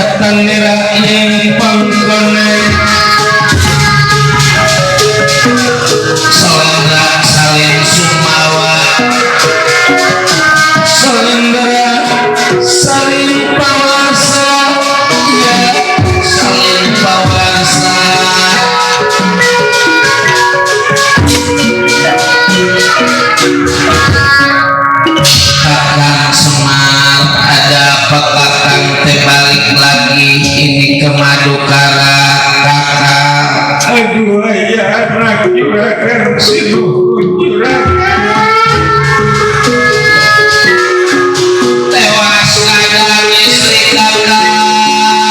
datang niraing pangkone selendra salin sumawa selendra salin pawasa ya salin pawasa Kakang Semar ada apa kakang teh balik lagi ini ke Madukara kakang Aduh ya anak juragan si juragan tewas kadang istri kakang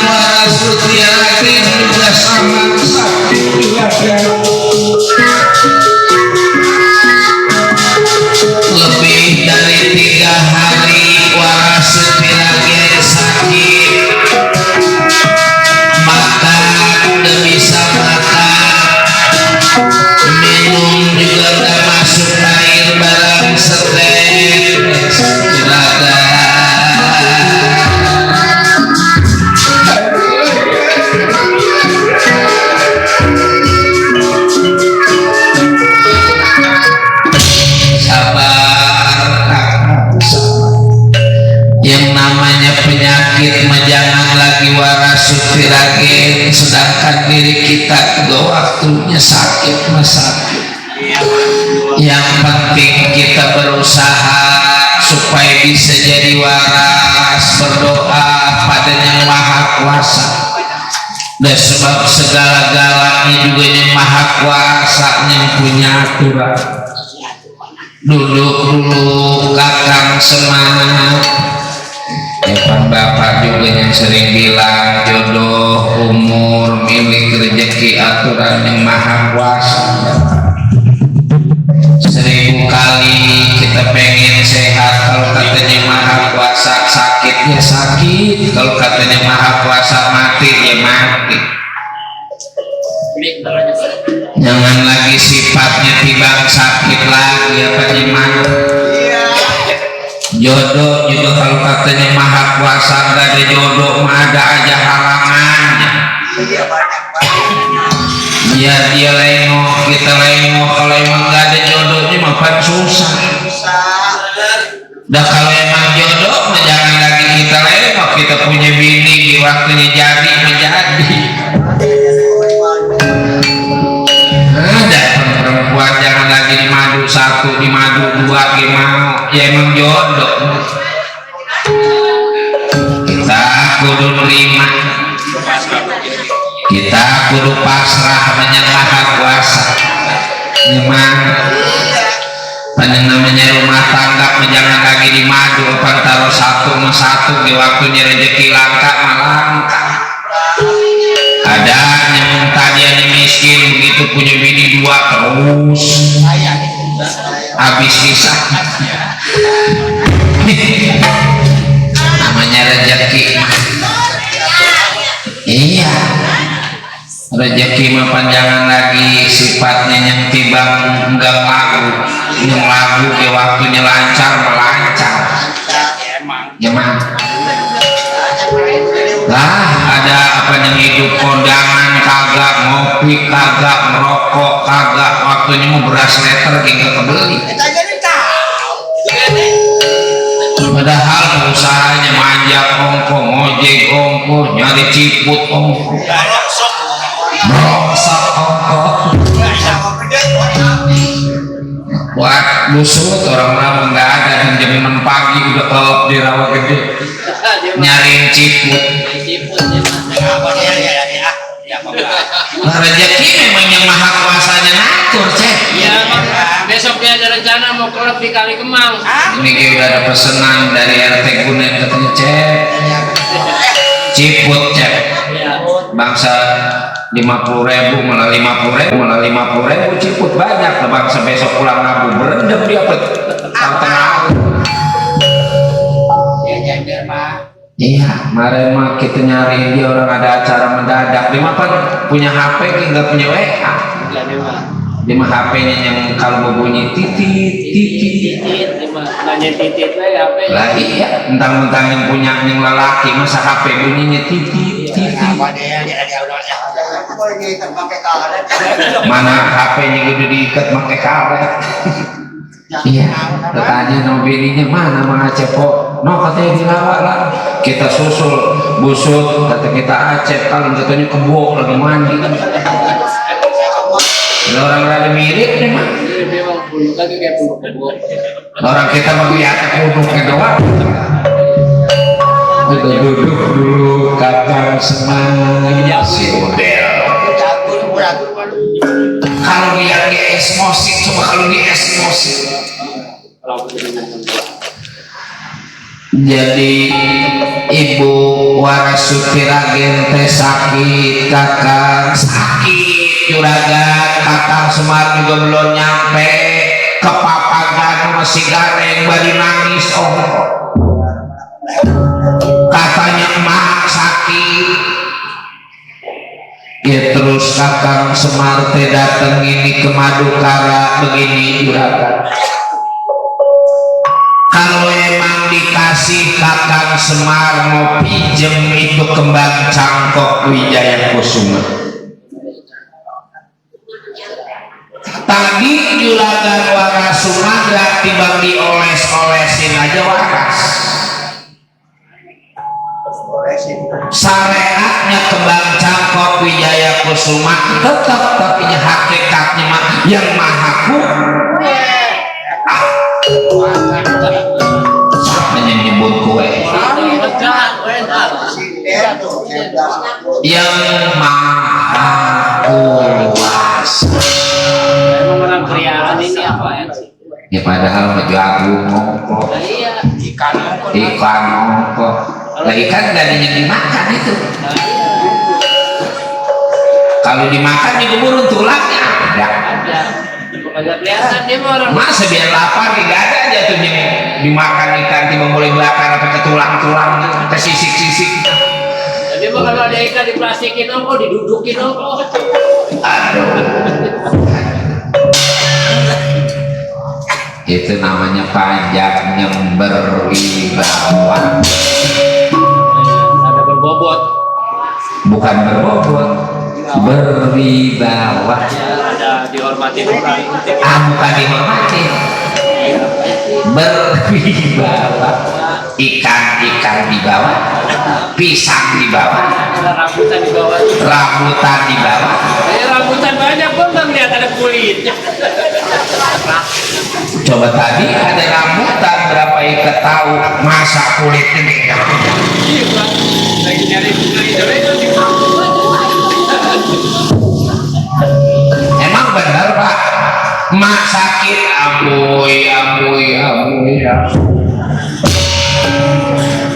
waras Sutiati juga sama sakit juragan lebih dari 3 hari waras Sutiati sakit makan udah bisa makan minum juga gak masuk air barang setes juragan sabar kakak sabar yang namanya penyakit mah jangan lagi waras Sutiragen sedangkan diri kita juga waktunya sakit mah sakit yang penting kita berusaha supaya bisa jadi waras berdoa pada Yang Maha Kuasa dan sebab segala-galanya juga Yang Maha Kuasa yang punya aturan duduk dulu kakang Semar ya kan bapak juga yang sering bilang jodoh umur milik rezeki aturan Yang Maha Kuasa 1000 kali kita pengen sehat kalau katanya Maha Kuasa sakit ya sakit kalau katanya Maha Kuasa mati ya mati jangan lagi sifatnya tibang sakit lagi ya Pak Jiman jodoh juga kalau katanya Maha Kuasa nggak ada jodoh mah ada aja halangannya biar dia lengok kita lengok kalau emang nggak ada jodohnya mah pan susah dah kalau emang jodoh mah jangan lagi kita lengok kita punya bini di waktunya jadi menjadi ada perempuan jangan lagi di madu 1 di madu 2 gimana ya emang jodoh kita kudu nerima kita kudu pasrah Yang Maha Kuasa memang panjang namanya rumah tangga jangan lagi di madu taruh 1 di waktunya rezeki langka malangka ada yang tadinya miskin begitu punya bini 2 terus habis kisah namanya rezeki iya rezeki mah panjangan lagi sifatnya yang tibang enggak lagu yang lagu di waktunya lancar melancar emang lah ada apa yang hidup kondangan kagak ngopi kagak merokok kagak waktunya mau beras liter hingga kebeli padahal usahanya manjak ongko ngojek ongko nyari ciput ongko merosot ongko buat busut orang-orang nggak ada dan jam 6 pagi udah kelop di rawa gede nyariin ciput nah, rezeki memang Yang Maha Kuasanya ngatur cek iya besoknya ada rencana mau kelop di Kali Kemang ini dia udah ada pesanan dari RT Gunen katanya cek ciput cek bangsa 50.000 malah 50.000 malah 50.000 ciput banyak lah bangsa besok pulang ngabu berendam dia apa iya kemarin mah kita nyari dia orang ada acara mendadak dia mah punya HP nggak punya WA Di mah HP-nya yang kalau berbunyi titit titit. Nanya titit lah HP. Lah iya, entang-entang yang punya yang lelaki masa HP bunyinya titit titit. Mana HP-nya udah diikat pakai karet. Iya, tanya no bininya mana Mang Acep kok? No katanya dilawak lah. Kita susul busuk, kata kita Acep kalau katanya kebo lagi mandi. Ada orang rada mirip nih mah. Memang bulu lagi kayak bulu kebo. Orang kita mau lihat kuduknya doang. Kita duduk dulu kakak semangat si model. Kalau dia esmosi, coba kalau dia esmosi. Jadi ibu Warasuti Ragen teh sakit, kakak sakit, juragan kakak Semar juga belum nyampe, kepapagan masih gareng, bari nangis katanya emak sakit. Ya terus kakak Semar teh dateng ini ke Madukara begini juragan. Kalau emang dikasih kakak Semar mau pinjem itu kembang cangkok Wijaya Kusuma. Tadi juragan Waras Sumagra tiba dioles-olesin aja waras. Syariatnya kembang cangkok Wijaya Kusuma tetap tapi hakikatnya yang maha siapa yang nyebut kue yang maha kuasa. Emang orang kriaan ini apa ya sih? Ya padahal jagung ngongkok, ikan ngongkok. Lah ikan gak ada yang dimakan itu. Kalau dimakan digubur tulangnya ada. Ada kelihatan dia mah orang. Masa biar lapar gak ada aja tuh yang dimakan ikan tiba mulai bakar apa ke tulang-tulang ke sisik-sisik. Jadi mah kalau ada ikan diplastikin kok didudukin kok. Aduh. Itu namanya pajak berwibawa. Ada berbobot. Bukan berbobot, berwibawa. Ada dihormati orang. Bukan dihormati. Berwibawa. Ikan di bawah, pisang di bawah, Ada rambutan di bawah. rambutan di bawah. Rambutan banyak pun nggak lihat ada kulitnya. Coba tadi ada rambutan berapa ikat tahu masa kulitnya beda. Iya Pak. Lagi nyari kulit itu. Emang benar Pak, mak sakit ambuy.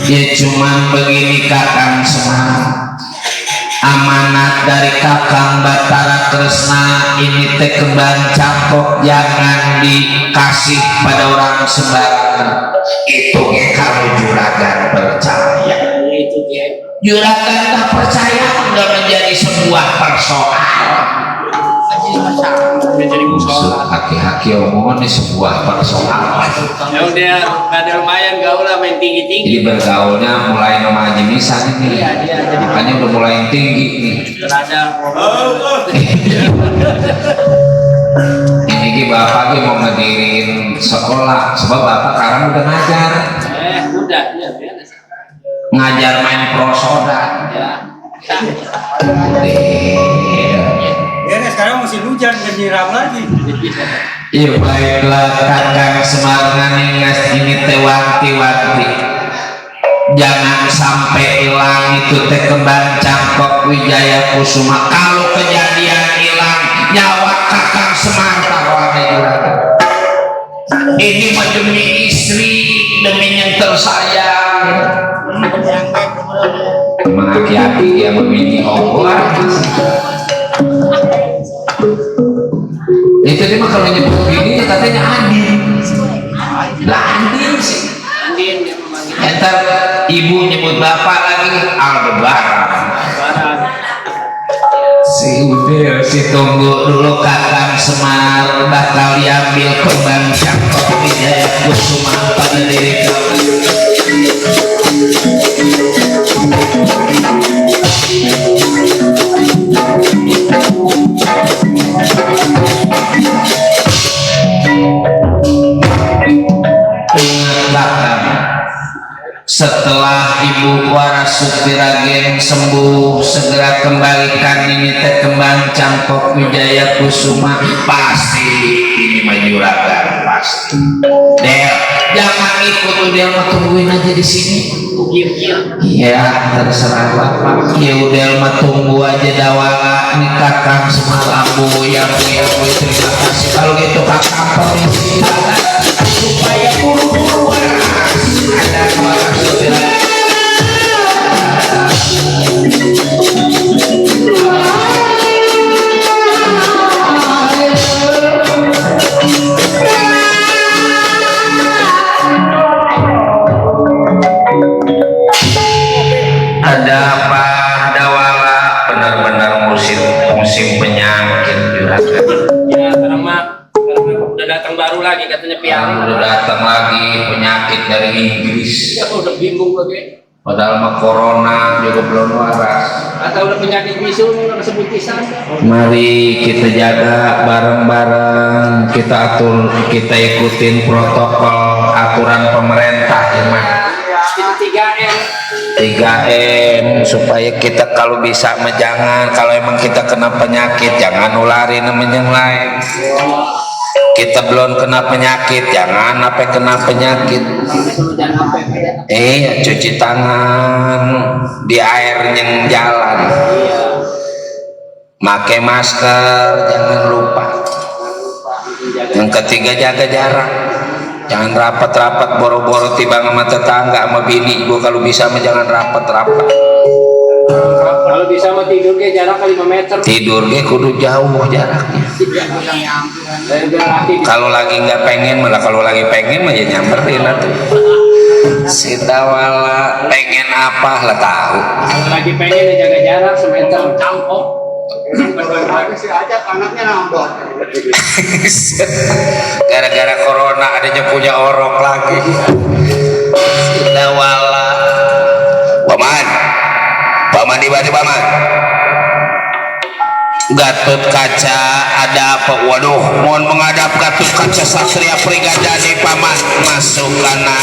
Ya cuman begini kakang Semar, amanat dari kakang Batara Kresna ini teh kembang cangkok jangan dikasih pada orang sembarangan. Itu kalau juragan percaya. Itu dia. Juragan tak percaya udah menjadi sebuah persoalan. Menjadi musola. Haki-haki omongannya sebuah persoalan. Ya udah ada lumayan gaul lah main tinggi-tinggi. Jadi bergaulnya mulai nama jenisan ini. Iya, dia jadi Makanya udah mulai tinggi nih. Ada Oh, Ini bapak mau ngedirin sekolah sebab bapak sekarang udah ngajar. udah ya beres. Ngajar main prosoda. Ya. ya sekarang musim hujan dan nyiram lagi. Iya baiklah kakang Semar nganingas ini teh wanti-wanti. Jangan sampai hilang itu teh kembang cangkok Wijaya Kusuma. Kalau kejadian hilang nyawa kakang Semar taruhannya juragan. Ini mah demi istri, demi yang tersayang. Emang hati-hati dia memilih Allah. Itu dia mah kalau nyebut gini katanya Andin. Lah Andin sih. Andin dia memanggil Entar ibu nyebut bapak lagi Aldebaran. Barat. si Udel si tunggu dulu Kakang Semar bakal diambil kembang Cangkok Wijaya Kusuma pada diri kamu. Setelah Ibu Warasuti Ragen sembuh, segera kembalikan ini teh kembang Cangkok Wijaya Kusuma. Pasti ini maju Juragan, pasti. Del, jangan ikut Udel, mah tungguin aja di sini. Iya, terserah Bapak. Ya Udel mah tunggu aja dawala nih Kakang Semar Ambu ya Bu, terima kasih. Kalau gitu Kakang permisi supaya buru-buru waras. Ada Warasuti Ragen. Ada apa dawala, benar-benar musim penyakit Juragan. Ya karena udah datang baru lagi katanya piala. Udah datang lagi penyakit dari Inggris. Ya udah bingung lagi. Padahal mah corona juga belum waras. Atau udah penyakit bisu udah sebut pisan. Mari kita jaga bareng-bareng, kita atur, kita ikutin protokol aturan pemerintah ya mah. 3M 3M supaya kita kalau bisa mah jangan, kalau emang kita kena penyakit jangan nularin temen yang lain. Kita belum kena penyakit jangan sampai kena penyakit. Cuci tangan di air yang jalan, pakai masker jangan lupa. Yang ketiga jaga jarak, jangan rapat-rapat boro-boro tiba sama tetangga sama bini gua. Kalau bisa mah jangan rapat-rapat. kalau bisa mah tidur ke jarak 5 meter. Tidur ge kudu jauh jaraknya. Kalau lagi nggak pengen, malah kalau lagi pengen mah ya nyamperin atuh. Si dawala pengen apa lah tahu. Kalau lagi pengen ya jaga jarak semeter campok. Si aja anaknya nambah. Gara-gara corona adanya punya orok lagi. Si dawala. Paman di mana paman? Gatot Kaca ada apa? Waduh, mohon menghadap Gatot Kaca Satria Prigadani paman, masuk kana.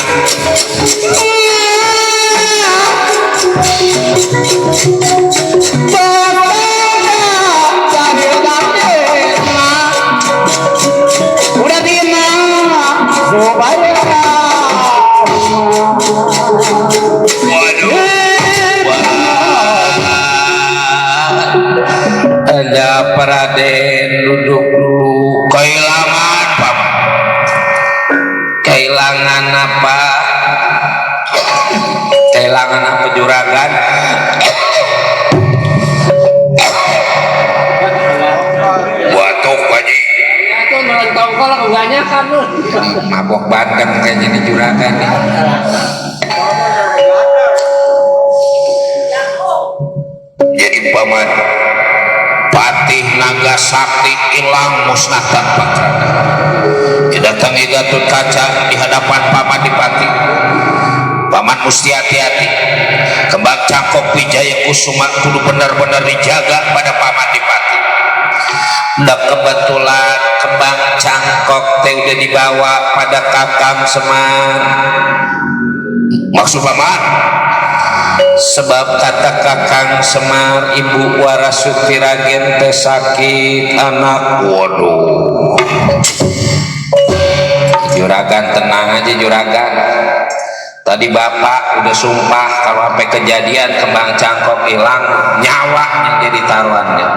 Udah dina, ada Raden duduk dulu. Kehilangan apa? Kehilangan apa? Kehilangan apa Juragan? Batuk Haji. Ya tuh melentong kalau enggaknya kan lu. Mabok bandeng kayaknya di Juragan nih. Jadi paman Patih Naga Sakti hilang musnah tanpa kerana. Didatangi Gatot Kaca di hadapan Paman Dipati. Paman mesti hati-hati. Kembang Cangkok Wijaya Kusuma kudu benar-benar dijaga pada Paman Dipati. Udah kebetulan kembang Cangkok teh udah dibawa pada Kakang Semar. Maksud Paman? Sebab kata Kakang Semar Ibu Warasuti Ragen teh sakit anak. Waduh, Juragan tenang aja Juragan. Tadi Bapak udah sumpah kalau sampai kejadian kembang Cangkok hilang nyawanya jadi taruhannya.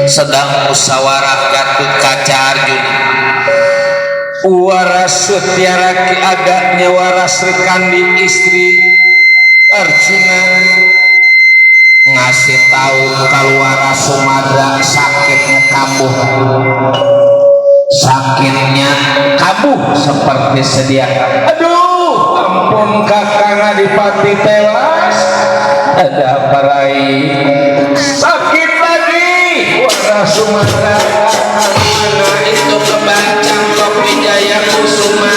Sedang musyawarah Gatot Kaca Arjuna. Warasuti Raki adanya Waras Rekandi istri Arjuna ngasih tahu kalau Waras Sumadra sakitnya kambuh, sakitnya kambuh seperti sedia. Aduh, ampun Kakang Adipati tewas, ada apa lagi? Sakit lagi. Wara Sumatera. Mana itu kembang cangkok Wijaya Kusuma.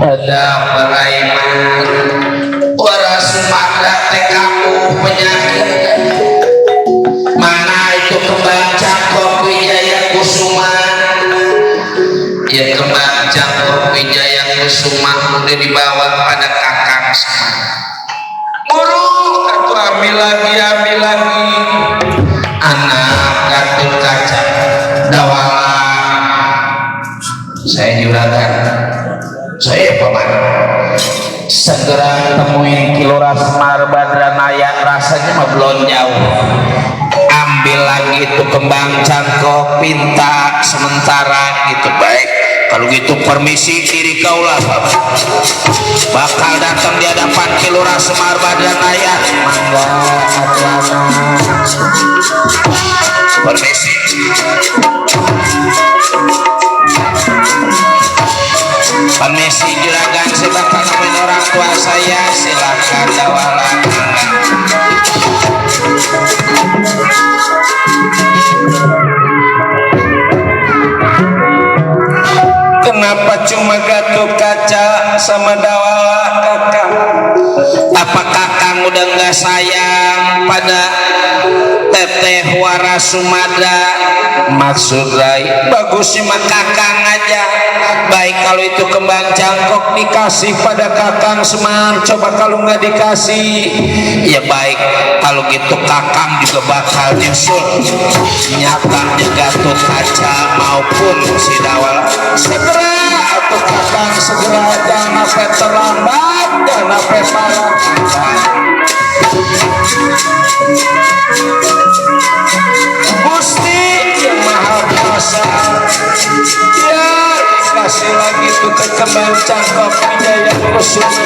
Ada Peraiman Wara Sumatera tekamu penyakit. Mana itu kembang cangkok Wijaya Kusuma. Ya kembang cangkok Wijaya Kusuma udah dibawa pada kakang. Guru aku ambil lagi anak Gatot Kaca Dawala. Saya juragan, saya paman, segera temuin Kilora Semar Badranaya, rasanya mah belum jauh. Ambil lagi itu kembang cangkok pinta sementara gitu. Baik, kalau gitu permisi kiri kaulah paman. Bakal datang di hadapan Kilora Semar Badranaya. Mangga Atlana. Permisi. Permisi juragan, saya bakal nemuin orang tua saya. Silakan Dawala. Kenapa cuma Gatot Kaca sama Dawala kakang? Apa kakang udah nggak sayang pada Teteh Wara Sumatera? Maksud Rai bagus sih mah kakang aja. Baik kalau itu kembang cangkok dikasih pada kakang Semar, coba kalau nggak dikasih ya baik kalau gitu kakang juga bakal nyusul. Nyatanya Gatot Kaca maupun si Dawala segera atau kakang segera, jangan sampai terlambat, jangan sampai parah. Gusti yang Maha Kuasa, ya dikasih lagi tuh ke kembang cangkok Wijaya Kusuma.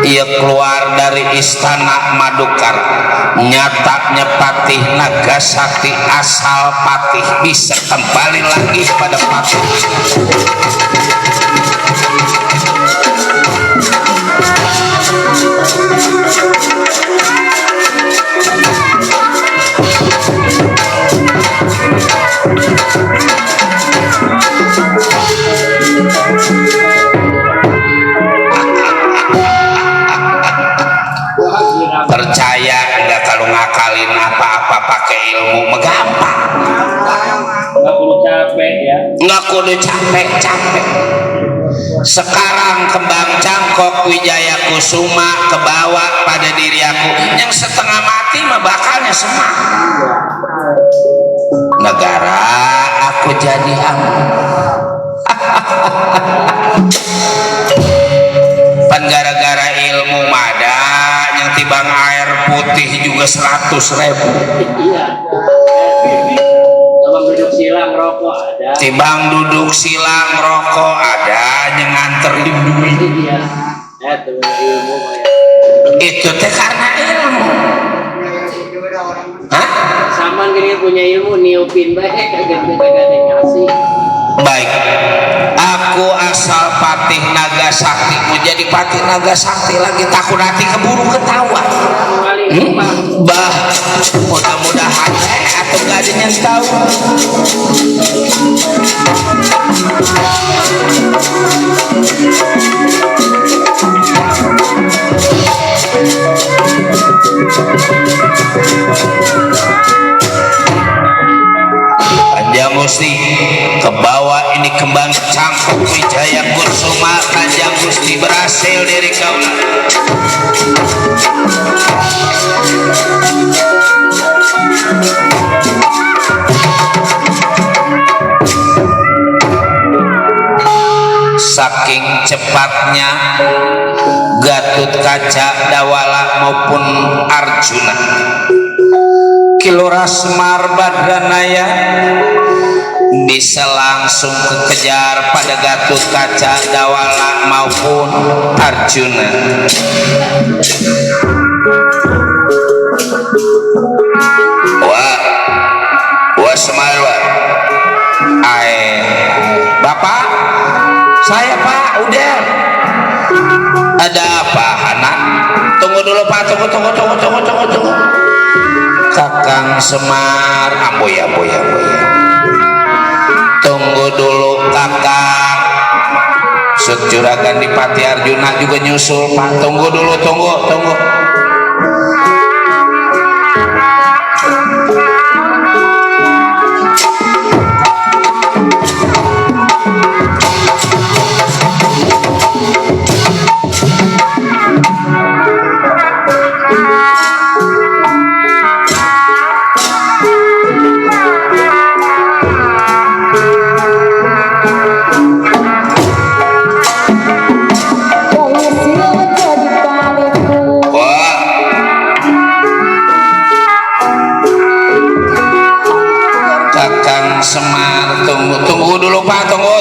Ia keluar dari istana Madukar, nyatanya Patih Nagasakti asal Patih bisa kembali lagi pada Patih. Percaya enggak kalau ngakalin apa-apa pakai ilmu gampang. Nggak perlu capek ya. Nggak kudu capek. Sekarang kembang cangkok Wijaya Kusuma kebawa pada diri aku. Yang setengah mati mah bakalnya semak. Negara aku jadi pan gara-gara ilmu mada yang tibang air putih juga 100.000. Iya. Abang duduk silang rokok ada. Tibang duduk silang rokok ada yang nganter duit. Iya. Itu ilmu ya. Itu teh karena ilmu. Hah? Saman gini punya ilmu niupin baik kagak ngasih. Baik, aku asal Patih Nagasakti, mau jadi Patih Nagasakti lagi, takut nanti keburu ketawa. Bah, mudah-mudahan atau gak ada yang tahu. Kanjeng Gusti ke bawah ini kembang cangkok Wijaya Kusuma. Kanjeng Gusti berhasil dari kaula. bapaknya Gatut Kaca Dawala maupun Arjuna. Kilora Semar Badranaya bisa langsung kekejar pada Gatut Kaca Dawala maupun Arjuna. Wah Semar, Bapak, saya Pak, udah. Ada apa, anak? Tunggu dulu Pak, tunggu. Kakang Semar, amboy. Tunggu dulu kakak. Sut Juragan Dipati Arjuna juga nyusul Pak. Tunggu dulu, tunggu. Semar, tunggu dulu Pak, tunggu.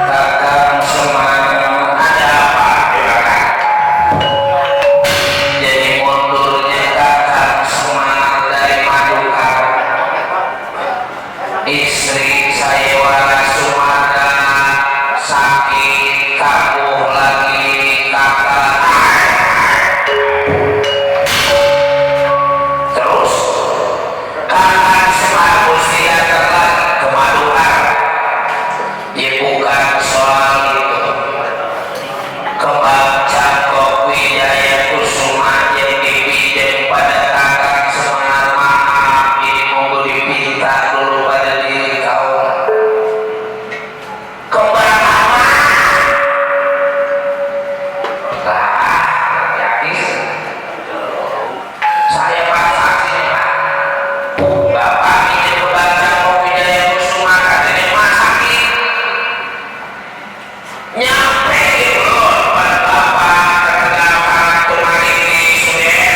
Kakang Semar ada apa juragan? Jadi mundurnya Kakang Semar dari Madukar. Istri saya Wara Sumada sakit kambuh lagi kakak. Terus Kakang Semar mesti datang ke Madukar. Ya bukan soal itu. Kembang Cakok Wijaya Kusuma yang dipinjam pada Kakang Semar, maaf ini mau dipinta dulu pada diri kau. Kembang apa? Lah, yakin? Saya baca sini Pak. Bapak ini kembang Cakok Wijaya Kusuma katanya mah sakit. Nyampe gitu pada bapak ketegangan kemarin di Sudir.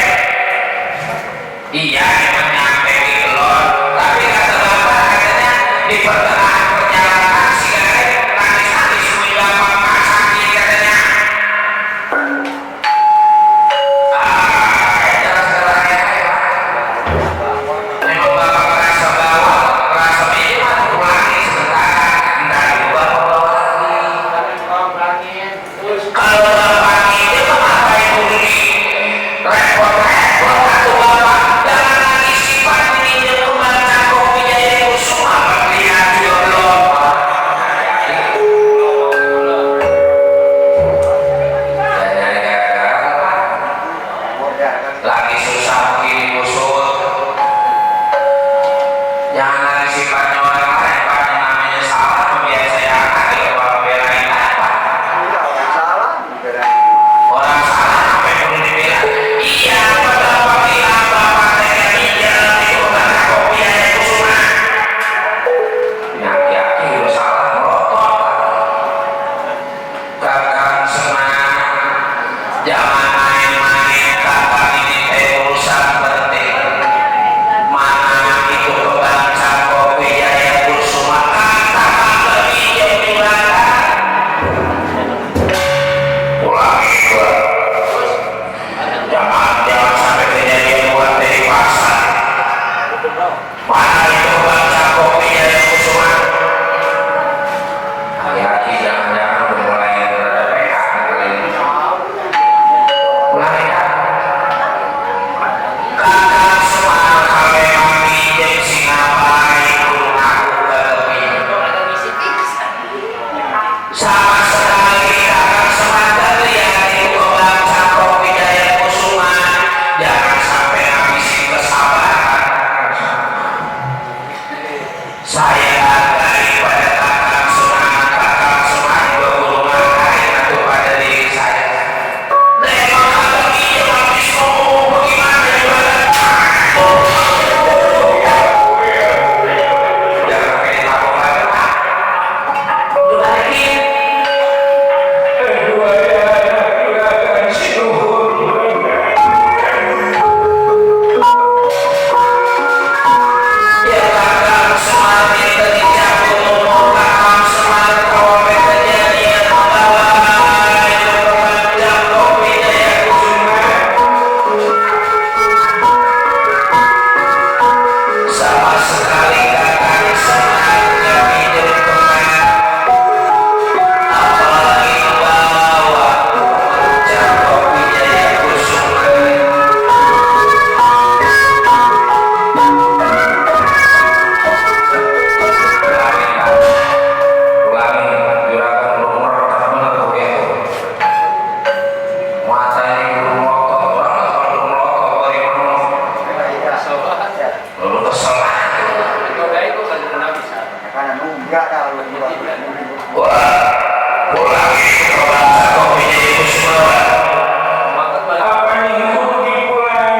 Iya emang nyampe gitu loh, tapi kata bapak katanya di pertengahan perjalanan si Garet nangis-nangis punya bapak sakit katanya. Jelas-jelas ya Pak. Memang bapak merasa bawa, merasa minimal pulangi sebentar, entar juga bawa lagi. Kalau bapak ini memakai bumi repot-repot atau bapak jangan lagi sifat meninjau kembang Cakok Wijaya Kusuma berlihat juga belum. Dan gara-gara lagi susah begini busuk, jangan lagi sifatnya orang lain Pak, yang namanya salah membiasakan hati kalau belain apa. Orang salah sampai perlu dibilang iya pada bilang bapak saya pinjam di kembang Cakok Wijaya Kusuma. Nyaki-nyaki udah salah merotot. Kakang Semar jangan main-main, kakang ini urusan penting. Mana itu kembang Cakok Wijaya Kusuma kakang pinjam juga pulang itu. Jangan sampai kejadian buat dari pasar. Mana itu kembang Cakok Wijaya Kusuma? Hati-hati jangan-jangan udah mulai ada PH kali ini. Mulai ya. Kakang Semar kalau emang pinjam Singapura itu aku lebih. Sama sekali Kakang Semar terlihat itu kembang Cakok Wijaya Kusuma. Jangan sampai habisin kesabaran. Saya hargai pada Kakang Semar berburu makain atau pada diri saya. Memang kakang ini habis ngomong bagaimana juga. Jangan kayak laporan Pak. Udah lagi. Dua ya, juragan sinuhun. Ya Kakang Semar ini terlihat pulang itu baca kopinya itu semua. Apa nih kopi pulang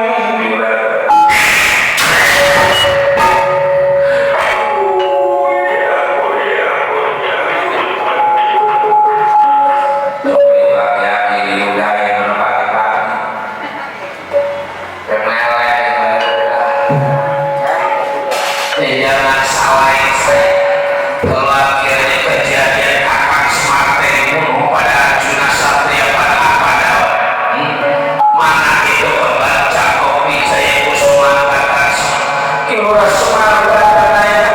jangan salahin saya. Kalau akhirnya kejadian kakak Smarte dibunuh pada Arjuna Satria pada mana itu pembaca kopi saya Kusuma kata Kilura Sumatera katanya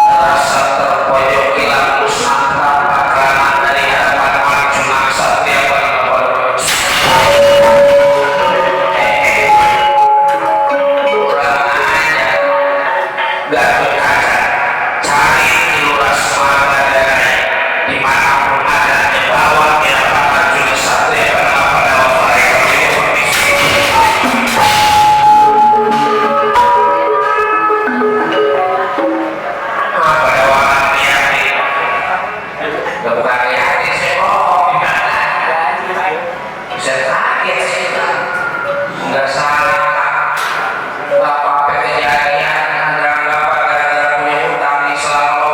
rasa terpojok hilang Nusantara makanan dari hadapan Arjuna Satria pada kurang aja Gatot Kaca cari Kilura Sumatera dimanapun ada bawa dia Pak Arjuna Satria pada mereka pada waktu bukan hati saya bisa kaget sih nggak salah nggak apa-apa kejadian nggak apa-apa gara-gara punya hutang di selalu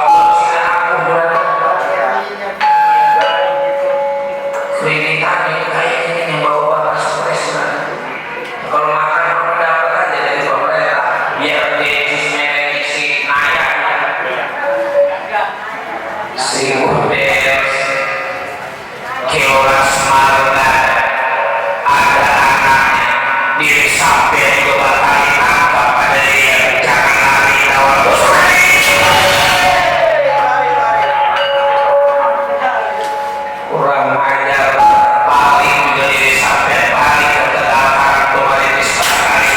kreditan itu kayak ini yang bawa stres kalau makan dapat aja dari pemerintah biar si naik si model Kilura Sumatera ada anaknya diri sampai dua kali tangkap pada dia jangan lari lawan bos kurang ajar paling juga diri sampai balik ke belakang kemarin disepakati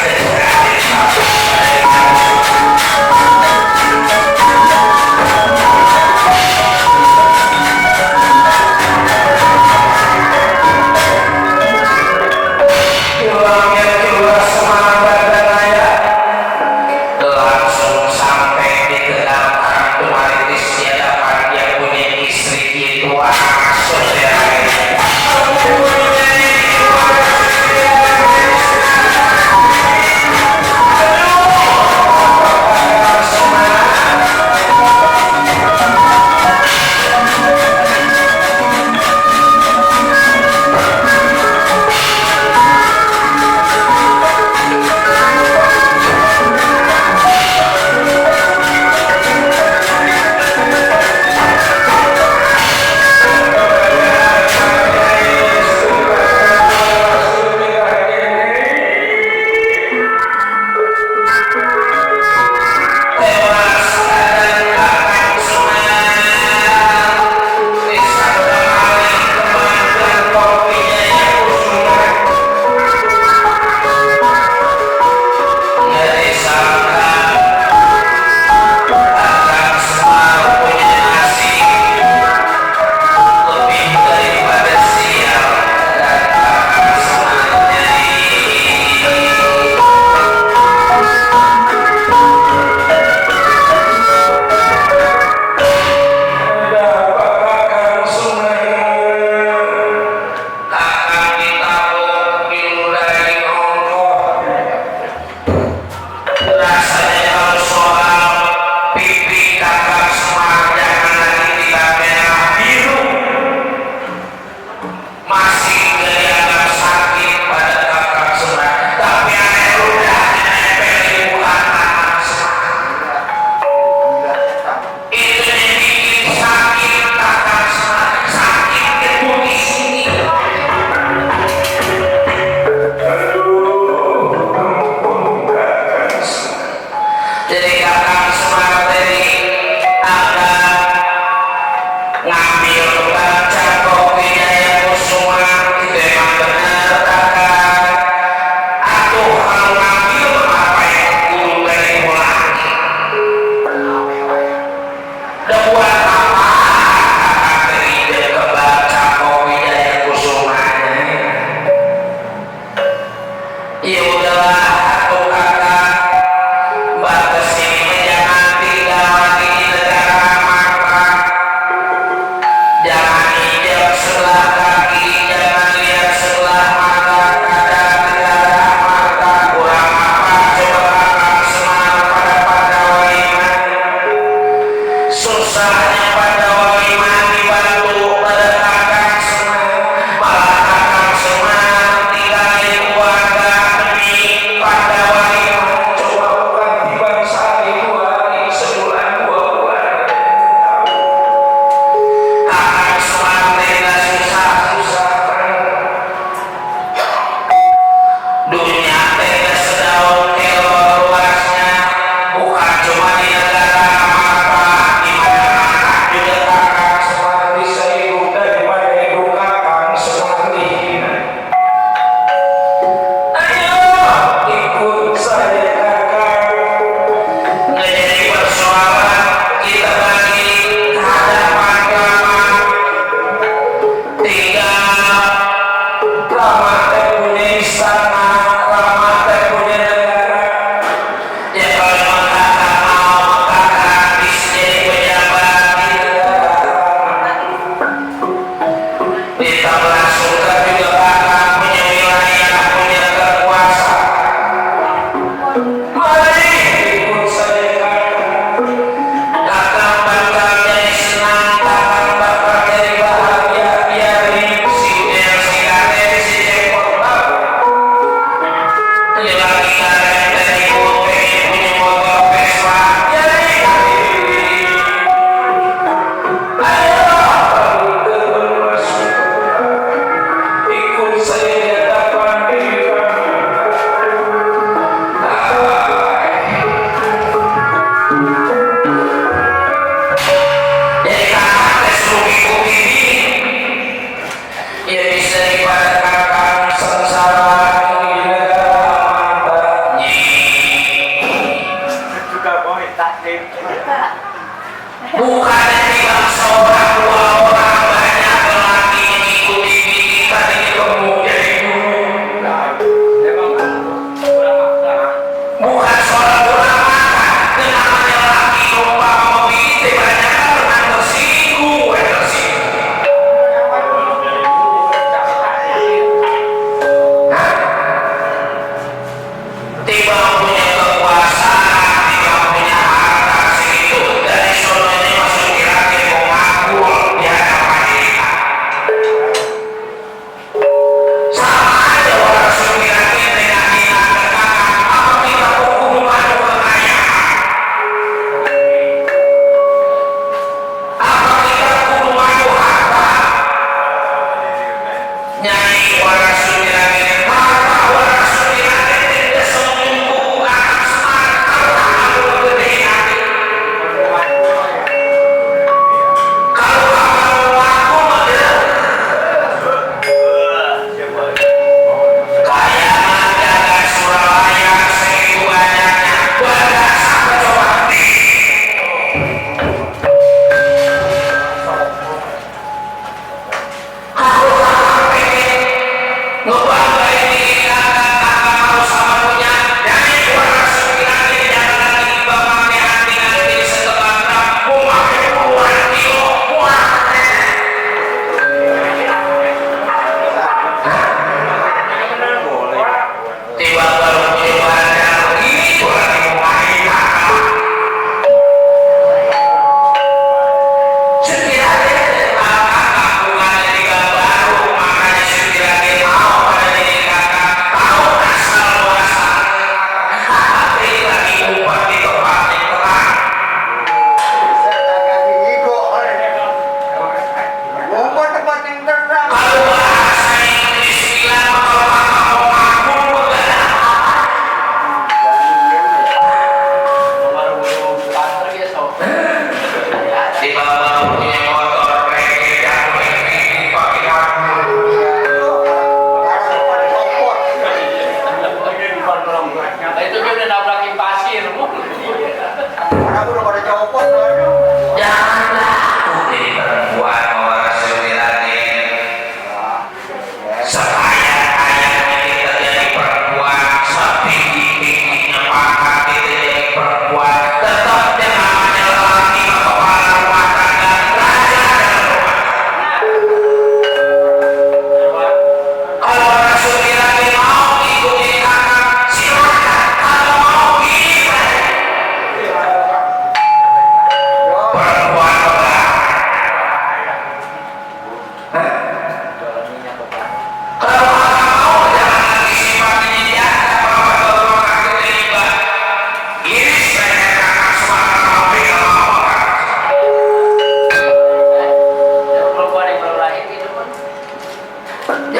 hanya pada waliman dibantu pada kakak semua, malah kakak semua tinggalin keluarga demi pada waliman. Coba bukan tiba sehari dua hari sebulan 2 bulan. Kakak semua tega susah-susah. Dunia tega sedaun kelor luasnya, bukan cuma di negara maka di mana-mana juga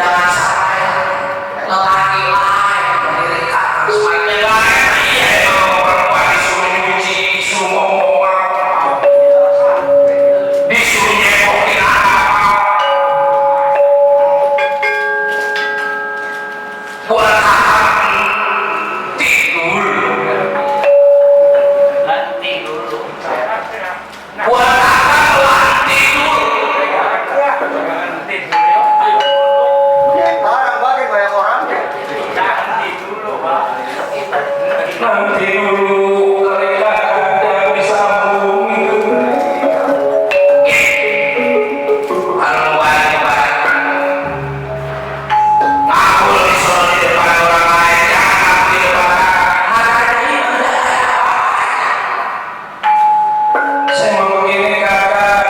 jangan sampai lelaki lain mendirikan semakin lain. Iya emang perempuan disuruh nyuci, disuruh ngomong, disuruh nyepokin anak, buat kakak tidur, buat kakak tidur. Nanti dulu kali ada bisa bumi. Kalau banyak aku disuruh di depan orang lain, jangan di depan saya mau begini kakak.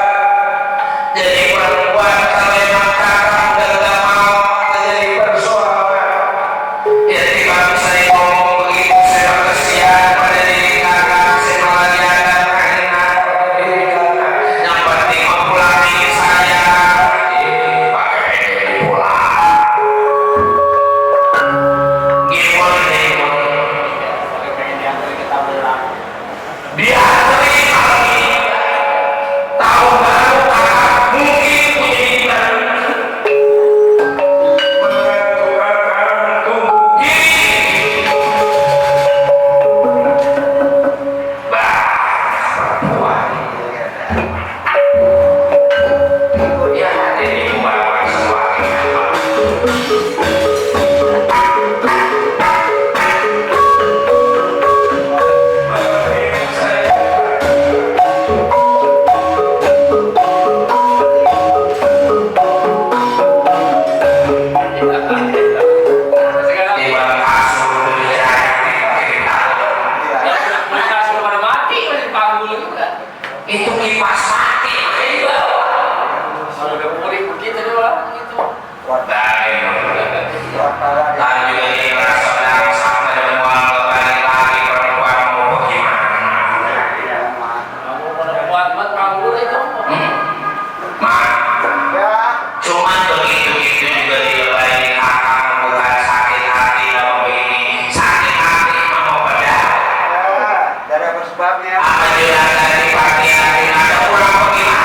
Jadi perempuan kalau emang kakak udah mau jadi persoalan, ya tidak bisa ngomong begitu. Saya kesian pada diri kakak, saya malah dianggap enak pada diri kakak. Yang penting mau pulang ini saya pakai pulang. Gimana dia terima lagi. Tahu baru kakak mungkin punya iman. Mengatakan tunggi. Perempuan ya jadi membawa sesuatu. Itu kipas mati di bawah. Tadi juga dia merasa sedang sampai dan mual balik lagi perempuan mau bagaimana? Cuma begitu-gitu juga dia balik kakak bukan sakit hati apa begini. Sakit hati mau bedah. Dari apa sebabnya? Apa jelas dari pagi hari ada pulang bagaimana?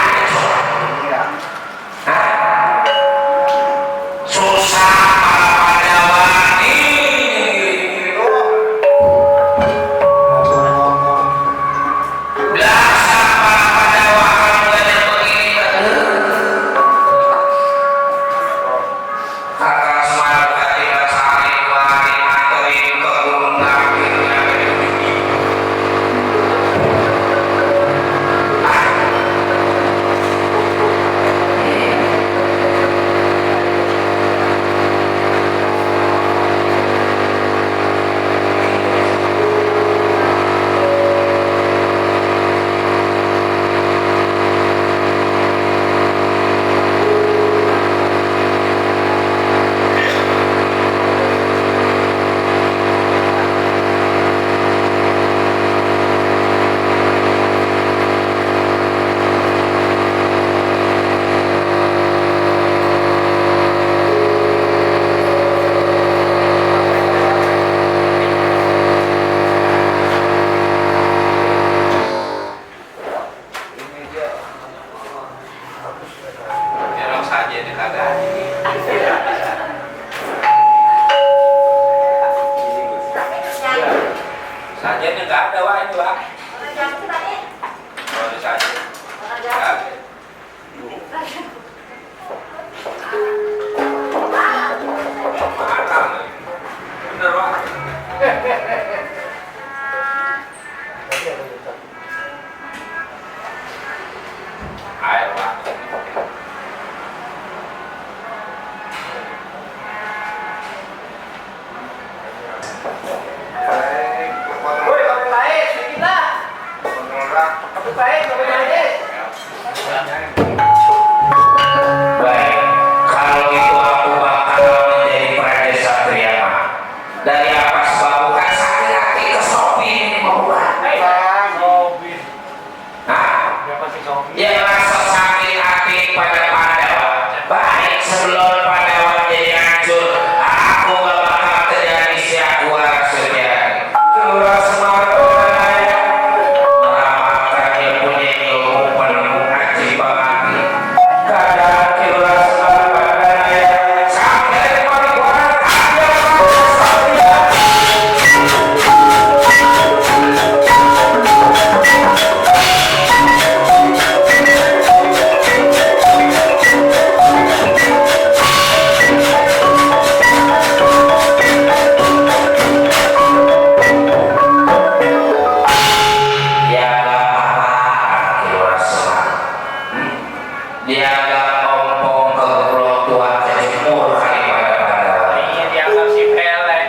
dianggap ompong ke pulau tua jadi murka pada Iya dianggap si Pele.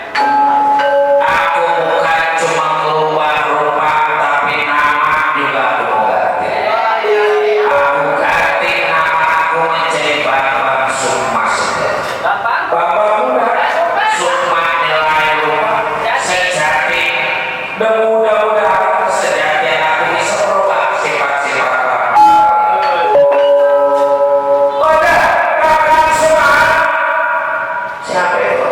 aku bukan cuma merubah rupa tapi nama juga aku ganti. Aku ganti nama aku menjadi Bambang Sukma Sugeng. Bapak? Bambang muda Sukma nilai rupa sejati dan mudah-mudahan kesejatian aku bisa merubah sifat-sifat kamu. Udah, kakak semua. Siapa itu?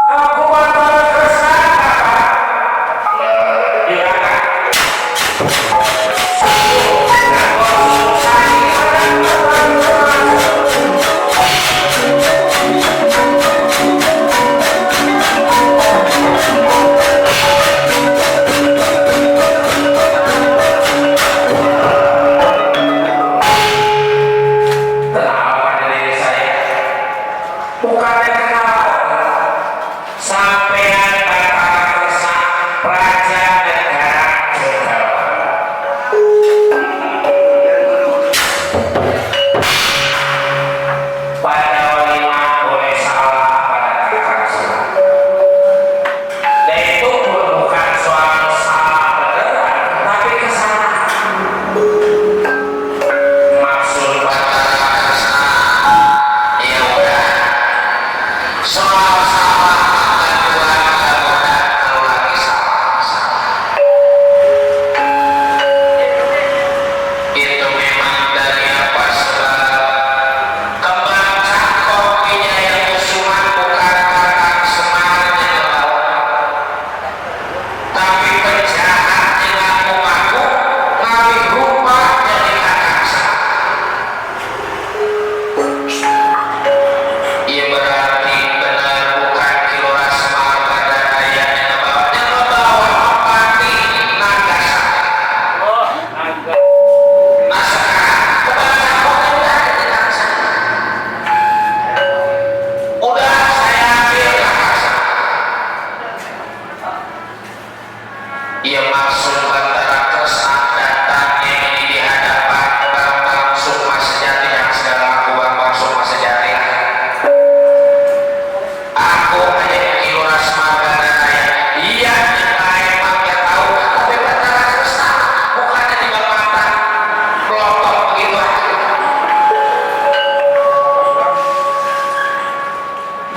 Aku bakal kesan kakak. Iya kak. Kenapa diri saya? Bukannya kenapa? Sampean bakal kesan Raja Negara Jogawa. Pada lima boleh salah pada kakak semua. Dan itu pun bukan suatu salah beneran, tapi kesalahan. Maksud pada kesalahan, ya udah. Soal salah kedua kalau lagi salah. Itu memang dari apa sebab kembang cakok Wijaya Kusuma bukan kakak Semar yang lawan, tapi penjahat yang ngaku-ngaku ngalih rupa jadi kakak Semar. Ia berarti benar bukan Kilora Semar Badadaya yang ngebawa Pati Nagasaki. Oh, agak. Nah sekarang kembang cakok udah ada di tangan saya. Udah saya ambil kakak Semar. Ia maksud antara kesan datangnya ini di hadapan Bambang Sukma Sejati yang sedang aku Bambang Sukma Sejati. Aku hanya Kilora Semar Badadaya. Iya, memang dia tahu, tapi antara kesan bukannya tinggal mata pelotok begitu aja.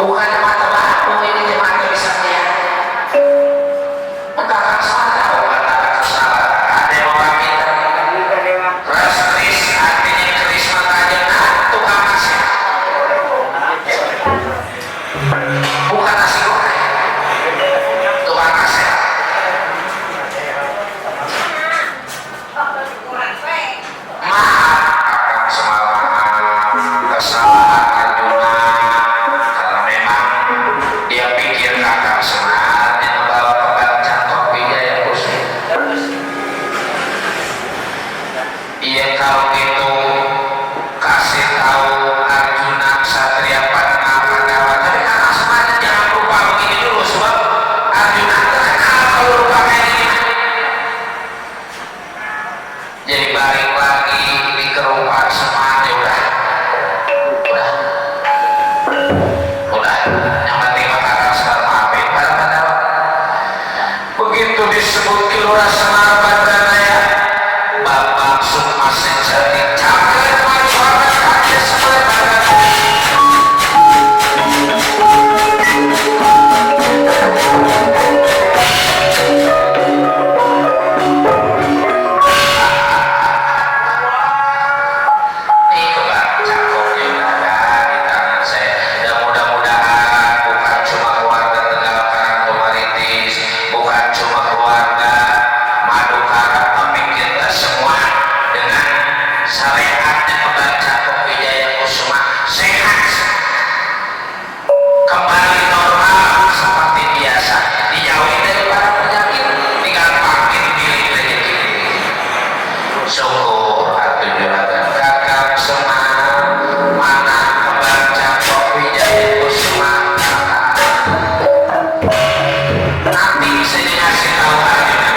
Bukannya mata batu ini mata bisa lihat. Kakak Semar tahu antara kesalahan. Ada orang kita Restris artinya keris mata aja tukang nasi. Bukan nasi goreng, tukang nasi. Maaf Kakak Semar, kesalahan Arjuna karena memang dia pikir Kakak Semar yang membawa kembang cakok Wijaya Kusuma. Iya kalau gitu kasih tahu Arjuna Ksatria Padma Pandawa. Tapi Kakak Semar jangan lupa begini dulu sebab Arjuna terkenal kalau lupa kayak gini. Jadi balik lagi di kerupaan semuanya udah yang penting Kakak Semar maafin para Pandawa. Begitu disebut Kilora Semar Badadaya, Bambang Sukma Sejati campur majuan kaki Semar Badadaya. Ini kembang cakoknya udah ada di tangan saya. Dan mudah-mudahan bukan cuma keluarga Tegal Karang Maritis, bukan cuma keluarga Madu Karang, tapi kita semua dengan syariatnya kembang cakok Wijaya Kusuma sehat, kembali normal seperti biasa, dijauhi dari para penyakit, tinggal panggil diri rezeki. Syukur atuh juragan Kakak Semar, mana kembang cakok Wijaya Kusuma. Nanti saya kasih tahu Arjuna.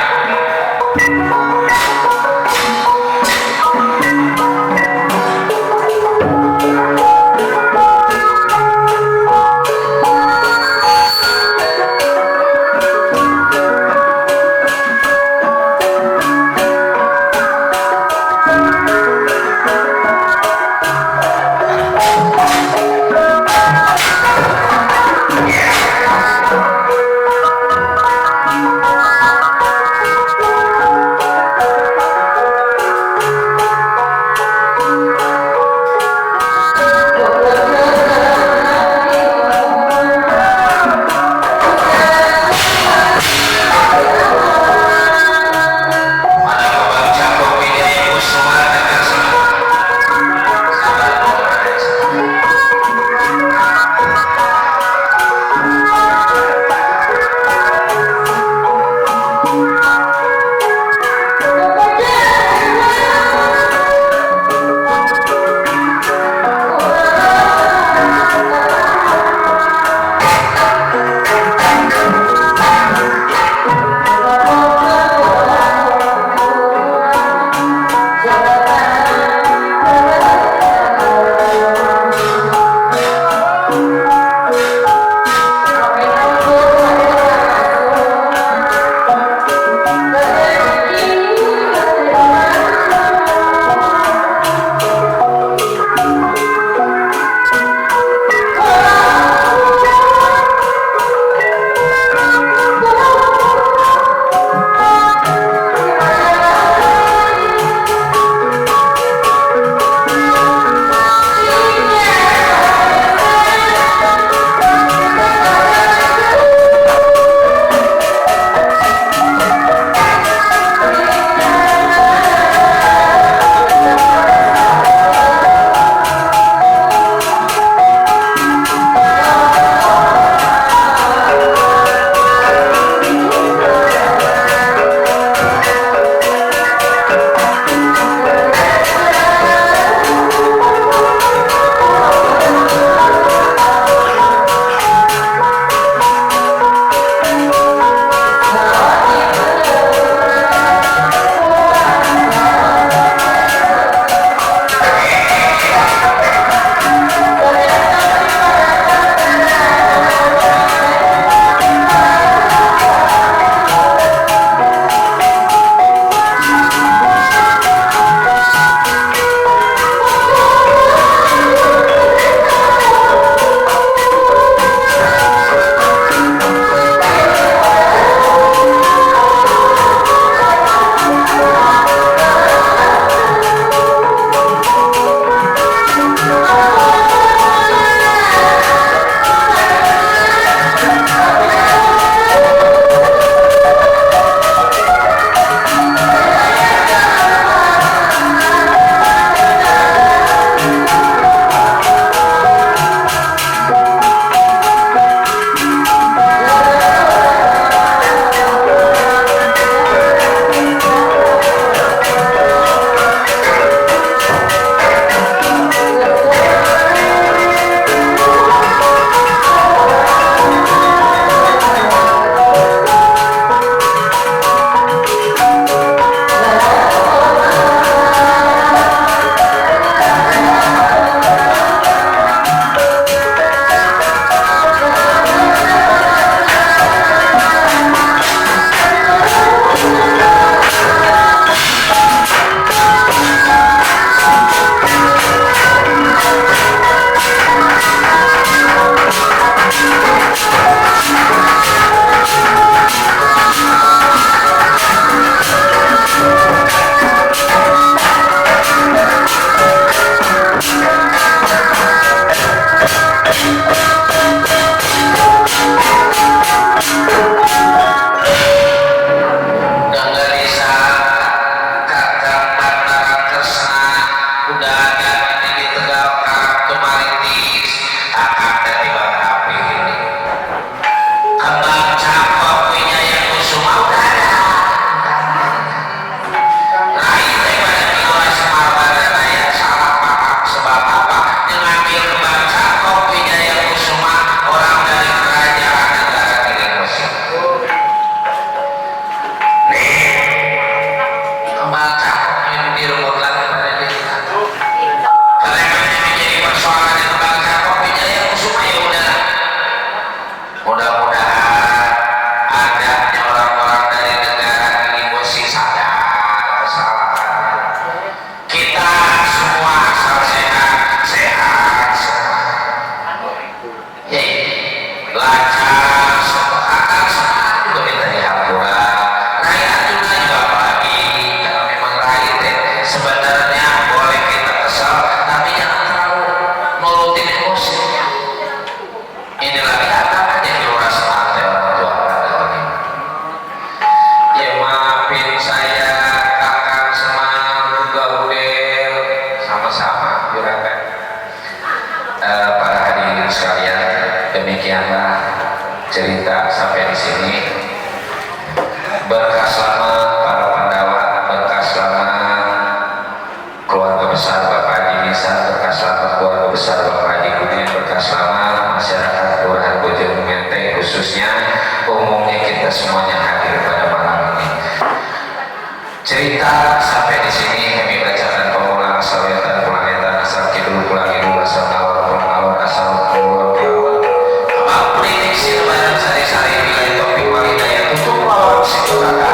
sama-sama juragan. Para hadirin sekalian, demikianlah cerita sampai di sini. Berkah selamat para Pandawa, berkah selamat keluarga besar Bapak Haji Misal, berkah selamat keluarga besar Bapak Haji Kunin, berkah selamat masyarakat Kelurahan Bojong Menteng, khususnya umumnya kita semuanya hadir pada malam ini. Cerita sampai di sini kami bacakan pemulang sawetan planetan asal kidul pulang ibu asal nawar pengalor asal keluar pulang apa prediksi lebaran sari-sari wilayah topik walidaya tutup lawan situaka.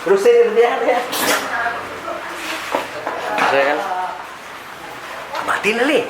Terusin dia. Saya kan mati nih.